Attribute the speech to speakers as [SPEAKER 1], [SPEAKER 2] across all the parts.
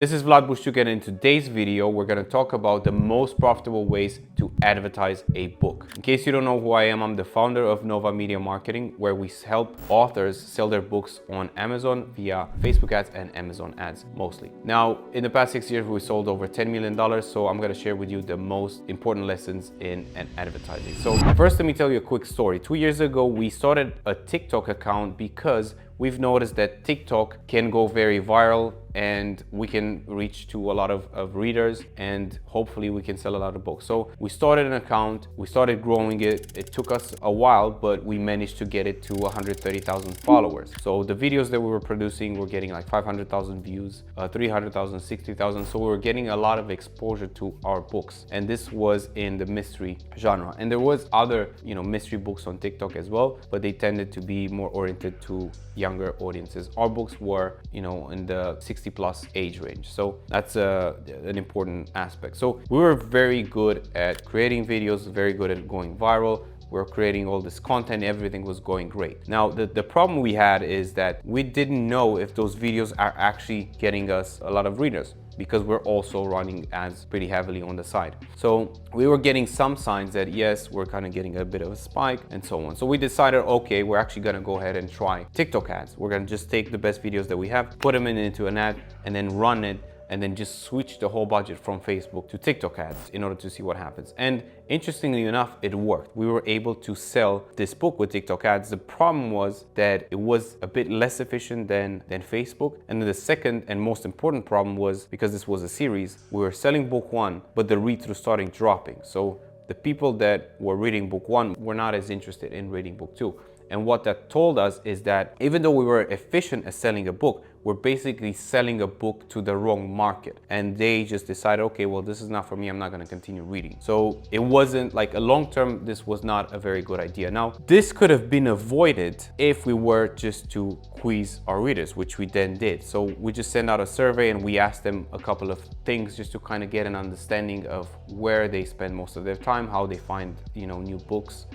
[SPEAKER 1] This is Vlad Bushtuk, and in today's video, we're going to talk about the most profitable ways to advertise a book. In case you don't know who I am, I'm the founder of Nova Media Marketing, where we help authors sell their books on Amazon via Facebook ads and Amazon ads mostly. Now, in the past 6 years, we sold over $10 million, so I'm going to share with you the most important lessons in advertising. So first, let me tell you a quick story. 2 years ago, we started a TikTok account because we've noticed that TikTok can go very viral and we can reach to a lot of readers, and hopefully we can sell a lot of books. So we started an account, we started growing it. It took us a while, but we managed to get it to 130,000 followers. So the videos that we were producing were getting like 500,000 views, 300,000, 60,000. So we were getting a lot of exposure to our books. And this was in the mystery genre. And there was other, mystery books on TikTok as well, but they tended to be more oriented to younger audiences. Our books were, in the 60+ age range. So that's an important aspect. So we were very good at creating videos, very good at going viral. We're creating all this content, everything was going great. Now, the problem we had is that we didn't know if those videos are actually getting us a lot of readers, because we're also running ads pretty heavily on the side. So we were getting some signs that yes, we're kind of getting a bit of a spike and so on. So we decided, okay, we're actually gonna go ahead and try TikTok ads. We're gonna just take the best videos that we have, put them into an ad, and then run it, and then just switch the whole budget from Facebook to TikTok ads in order to see what happens. And interestingly enough, it worked. We were able to sell this book with TikTok ads. The problem was that it was a bit less efficient than Facebook. And then the second and most important problem was, because this was a series, we were selling book one, but the read-through started dropping. So the people that were reading book one were not as interested in reading book two. And what that told us is that even though we were efficient at selling a book, we're basically selling a book to the wrong market. And they just decided, okay, well, this is not for me, I'm not gonna continue reading. So it wasn't like a long-term, this was not a very good idea. Now, this could have been avoided if we were just to quiz our readers, which we then did. So we just sent out a survey and we asked them a couple of things just to kind of get an understanding of where they spend most of their time, how they find, new books.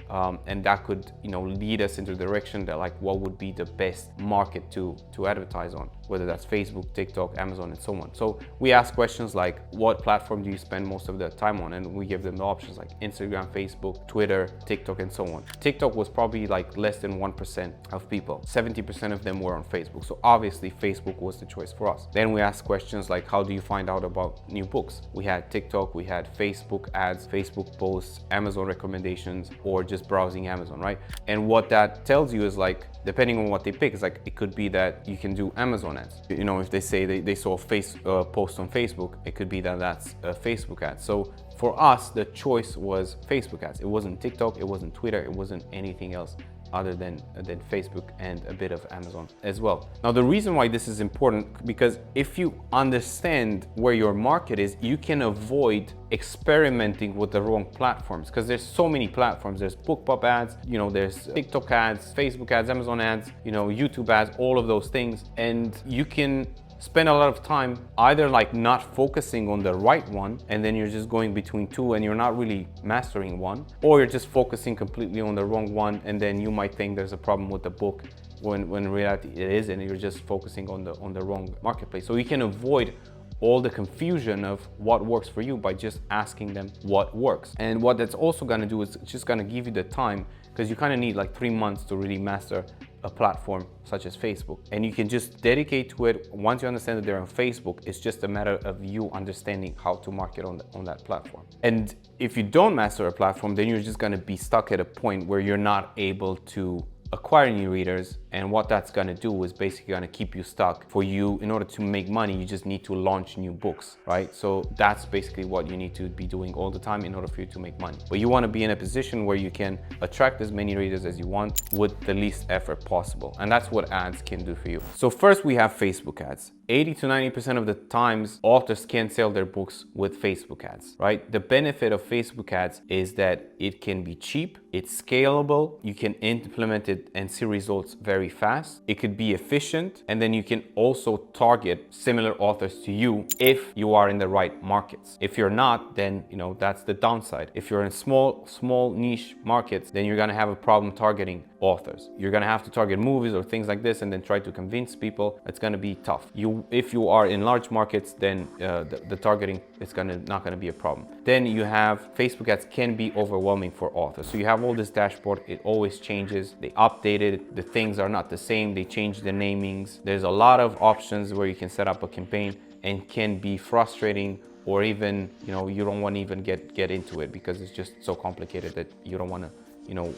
[SPEAKER 1] And that could, lead us into the direction that like what would be the best market to advertise on, whether that's Facebook, TikTok, Amazon, and so on. So we ask questions like, what platform do you spend most of the time on? And we give them the options like Instagram, Facebook, Twitter, TikTok, and so on. TikTok was probably like less than 1% of people. 70% of them were on Facebook. So obviously Facebook was the choice for us. Then we asked questions like, how do you find out about new books? We had TikTok, we had Facebook ads, Facebook posts, Amazon recommendations, or just browsing Amazon, right? And what that tells you is like, depending on what they pick, it's like, it could be that you can do Amazon ads. If they say they saw a post on Facebook, it could be that that's a Facebook ad. So for us, the choice was Facebook ads. It wasn't TikTok, it wasn't Twitter, it wasn't anything else other than Facebook, and a bit of Amazon as well. Now, the reason why this is important, because if you understand where your market is, you can avoid experimenting with the wrong platforms, because there's so many platforms. There's BookBub ads, there's TikTok ads, Facebook ads, Amazon ads, YouTube ads, all of those things. And you can spend a lot of time either like not focusing on the right one, and then you're just going between two and you're not really mastering one, or you're just focusing completely on the wrong one, and then you might think there's a problem with the book when in reality it is, and you're just focusing on the wrong marketplace. So you can avoid all the confusion of what works for you by just asking them what works. And what that's also going to do is it's just going to give you the time, because you kind of need like 3 months to really master a platform such as Facebook, and you can just dedicate to it. Once you understand that they're on Facebook, it's just a matter of you understanding how to market on that platform. And if you don't master a platform, then you're just going to be stuck at a point where you're not able to acquire new readers, and what that's going to do is basically going to keep you stuck. For you, in order to make money, you just need to launch new books, right? So that's basically what you need to be doing all the time in order for you to make money. But you want to be in a position where you can attract as many readers as you want with the least effort possible, and that's what ads can do for you. So first, we have Facebook ads. 80 to 90% of the times, authors can't sell their books with Facebook ads, right? The benefit of Facebook ads is that it can be cheap, it's scalable, you can implement it and see results very fast, it could be efficient, and then you can also target similar authors to you if you are in the right markets. If you're not, then that's the downside. If you're in small niche markets, then you're gonna have a problem targeting authors. You're gonna have to target movies or things like this and then try to convince people. It's gonna be tough. If you are in large markets, then the targeting is not gonna be a problem. Then you have Facebook ads can be overwhelming for authors. So you have all this dashboard, it always changes, they update it, the things are not the same, they change the namings. There's a lot of options where you can set up a campaign, and can be frustrating, or even, you don't want to even get into it because it's just so complicated that you don't want to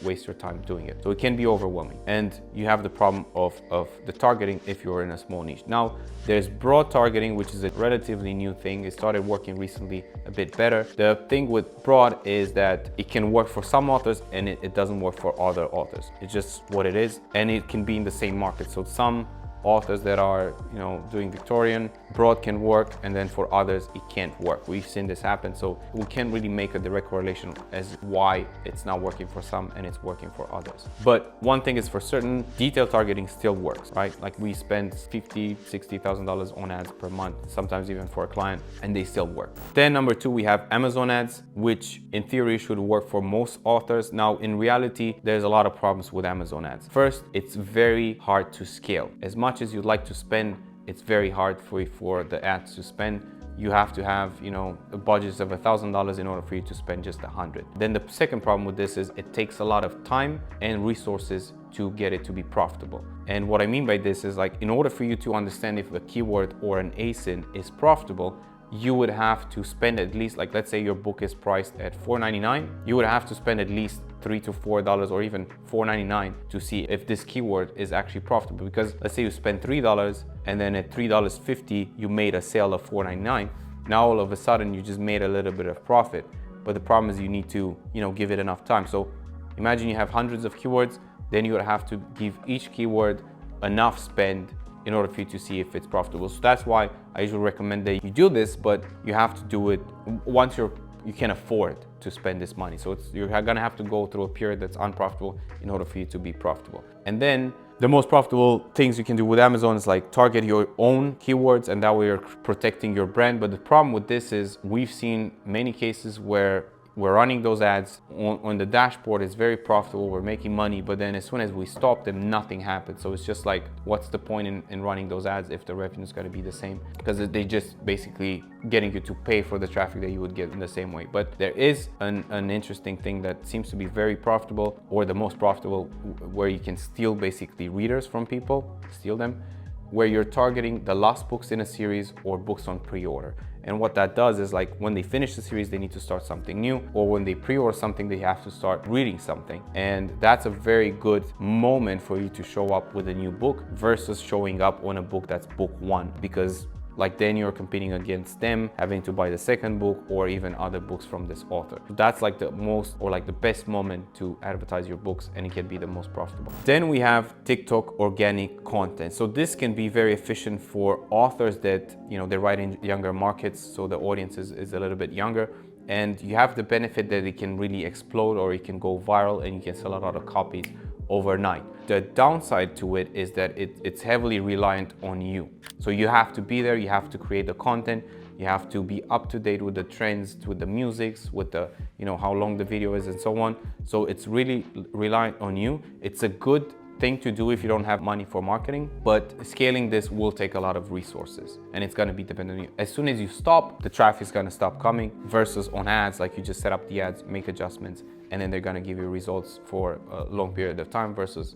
[SPEAKER 1] waste your time doing it. So it can be overwhelming. And you have the problem of the targeting if you're in a small niche. Now, there's broad targeting, which is a relatively new thing. It started working recently a bit better. The thing with broad is that it can work for some authors and it doesn't work for other authors. It's just what it is. And it can be in the same market. So some authors that are doing Victorian, broad can work, and then for others it can't work. We've seen this happen, so we can't really make a direct correlation as why it's not working for some and it's working for others. But one thing is for certain, detailed targeting still works, right? Like we spend $50,000-$60,000 on ads per month, sometimes even for a client, and they still work. Then number two, we have Amazon ads, which in theory should work for most authors. Now in reality, there's a lot of problems with Amazon ads. First, it's very hard to scale. As much as you'd like to spend, it's very hard for the ads to spend. You have to have, budgets of $1,000 in order for you to spend just 100. Then the second problem with this is it takes a lot of time and resources to get it to be profitable. And what I mean by this is, like, in order for you to understand if a keyword or an ASIN is profitable, you would have to spend at least, like, let's say your book is priced at $4.99, you would have to spend at least $3 to $4 or even $4.99 to see if this keyword is actually profitable. Because let's say you spend $3 and then at $3.50 you made a sale of $4.99. Now all of a sudden you just made a little bit of profit. But the problem is you need to give it enough time. So imagine you have hundreds of keywords, then you would have to give each keyword enough spend in order for you to see if it's profitable. So that's why I usually recommend that you do this, but you have to do it once you can afford to spend this money. So you're gonna have to go through a period that's unprofitable in order for you to be profitable. And then the most profitable things you can do with Amazon is like target your own keywords, and that way you're protecting your brand. But the problem with this is we've seen many cases where we're running those ads on the dashboard, it's very profitable, we're making money, but then as soon as we stop them, nothing happens. So it's just like, what's the point in running those ads if the revenue is going to be the same? Because they just basically getting you to pay for the traffic that you would get in the same way. But there is an interesting thing that seems to be very profitable, or the most profitable, where you can steal basically readers from people, steal them, where you're targeting the last books in a series or books on pre-order. And what that does is, like, when they finish the series, they need to start something new, or when they pre-order something, they have to start reading something. And that's a very good moment for you to show up with a new book versus showing up on a book that's book one, because like then you're competing against them, having to buy the second book or even other books from this author. That's like the most, or like the best moment to advertise your books, and it can be the most profitable. Then we have TikTok organic content. So this can be very efficient for authors that, they write in younger markets, so the audience is a little bit younger. And you have the benefit that it can really explode, or it can go viral, and you can sell a lot of copies overnight. The downside to it is that it's heavily reliant on you. So you have to be there, you have to create the content, you have to be up to date with the trends, with the musics, with the, how long the video is and so on. So it's really reliant on you. It's a good thing to do if you don't have money for marketing, but scaling this will take a lot of resources, and it's going to be dependent on you. As soon as you stop, the traffic is going to stop coming, versus on ads, like you just set up the ads, make adjustments, and then they're going to give you results for a long period of time, versus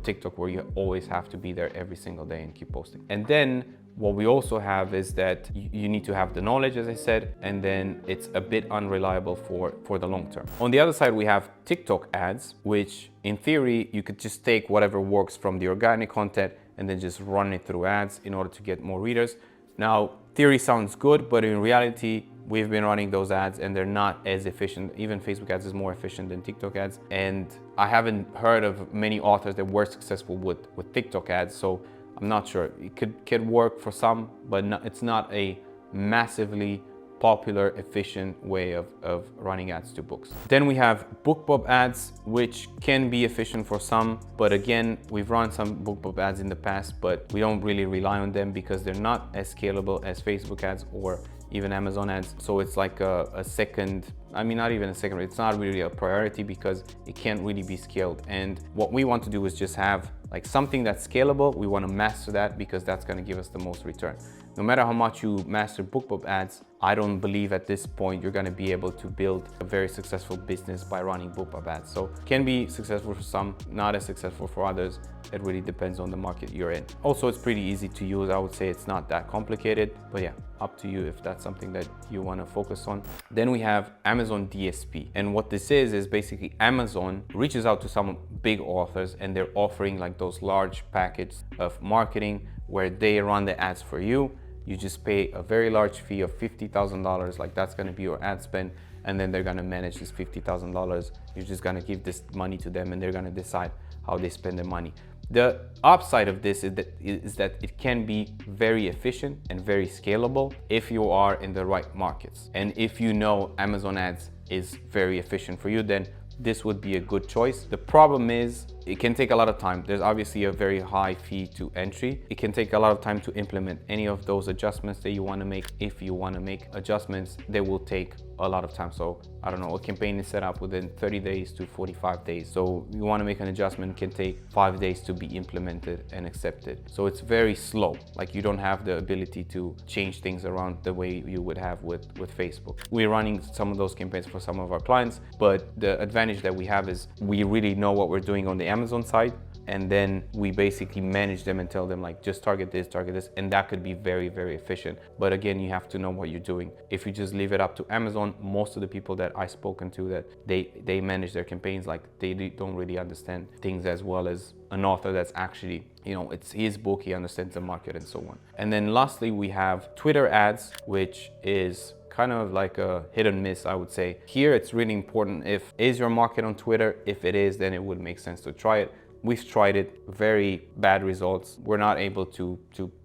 [SPEAKER 1] TikTok, where you always have to be there every single day and keep posting. And then what we also have is that you need to have the knowledge, as I said, and then it's a bit unreliable for the long term. On the other side, we have TikTok ads, which in theory, you could just take whatever works from the organic content and then just run it through ads in order to get more readers. Now, theory sounds good, but in reality, we've been running those ads and they're not as efficient. Even Facebook ads is more efficient than TikTok ads. And I haven't heard of many authors that were successful with TikTok ads. So I'm not sure. It could work for some, but it's not a massively popular, efficient way of running ads to books. Then we have BookBub Ads, which can be efficient for some, but again, we've run some BookBub ads in the past, but we don't really rely on them because they're not as scalable as Facebook ads or even Amazon ads. So it's like a second, I mean, not even a second, it's not really a priority because it can't really be scaled. And what we want to do is just have like something that's scalable. We want to master that because that's going to give us the most return. No matter how much you master BookBub ads, I don't believe at this point you're going to be able to build a very successful business by running BookBub ads. So it can be successful for some, not as successful for others. It really depends on the market you're in. Also, it's pretty easy to use. I would say it's not that complicated, but yeah, up to you if that's something that you want to focus on. Then we have Amazon DSP. And what this is basically Amazon reaches out to some big authors and they're offering like those large packages of marketing where they run the ads for you. You just pay a very large fee of $50,000, like that's going to be your ad spend, and then they're going to manage this $50,000. You're just going to give this money to them and they're going to decide how they spend their money. The upside of this is that it can be very efficient and very scalable if you are in the right markets. And if you know Amazon ads is very efficient for you, then this would be a good choice. The problem is it can take a lot of time. There's obviously a very high fee to entry. It can take a lot of time to implement any of those adjustments that you want to make. If you want to make adjustments, they will take a lot of time. So I don't know, a campaign is set up within 30 days to 45 days. So you want to make an adjustment, it can take 5 days to be implemented and accepted. So it's very slow. Like you don't have the ability to change things around the way you would have with Facebook. We're running some of those campaigns for some of our clients, but the advantage that we have is we really know what we're doing on the Amazon side, and then we basically manage them and tell them like just target this, and that could be very, very efficient. But again, you have to know what you're doing. If you just leave it up to Amazon, most of the people that I've spoken to that they manage their campaigns, like they don't really understand things as well as an author that's actually, you know, it's his book, he understands the market and so on. And then lastly, we have Twitter ads, which is kind of like a hit and miss, I would say. Here, it's really important is your market on Twitter? If it is, then it would make sense to try it. We've tried it, very bad results. We're not able to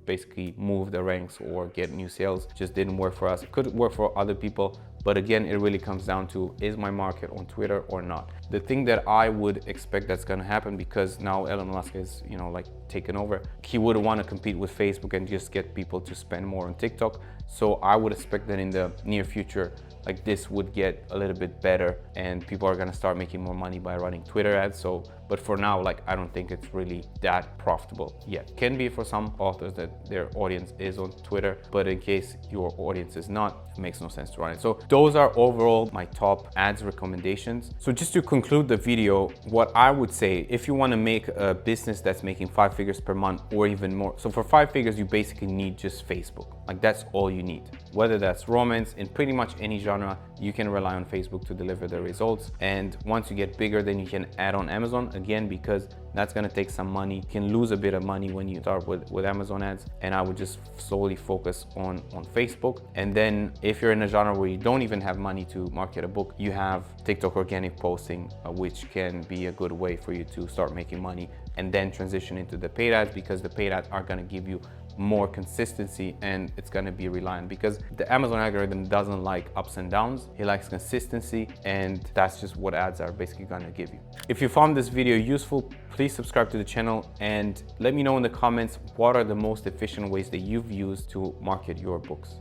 [SPEAKER 1] basically move the ranks or get new sales. Just didn't work for us. It could work for other people, but again, it really comes down to, is my market on Twitter or not? The thing that I would expect that's gonna happen, because now Elon Musk is, you know, like taken over, he would want to compete with Facebook and just get people to spend more on TikTok. So I would expect that in the near future, like this would get a little bit better and people are gonna start making more money by running Twitter ads. So, but for now, like I don't think it's really that profitable yet. Can be for some authors that their audience is on Twitter, but in case your audience is not, it makes no sense to run it. So those are overall my top ads recommendations. So just to conclude the video, what I would say, if you want to make a business that's making 5 figures per month or even more, so for 5 figures, you basically need just Facebook. Like that's all you need. Whether that's romance, in pretty much any genre, you can rely on Facebook to deliver the results. And once you get bigger, then you can add on Amazon again, because that's going to take some money. You can lose a bit of money when you start with Amazon ads, and I would just solely focus on Facebook. And then if you're in a genre where you don't even have money to market a book, you have TikTok organic posting, which can be a good way for you to start making money, and then transition into the paid ads, because the paid ads are going to give you more consistency and it's going to be reliant, because the Amazon algorithm doesn't like ups and downs. He likes consistency, and that's just what ads are basically going to give you. If you found this video useful, please subscribe to the channel and let me know in the comments what are the most efficient ways that you've used to market your books.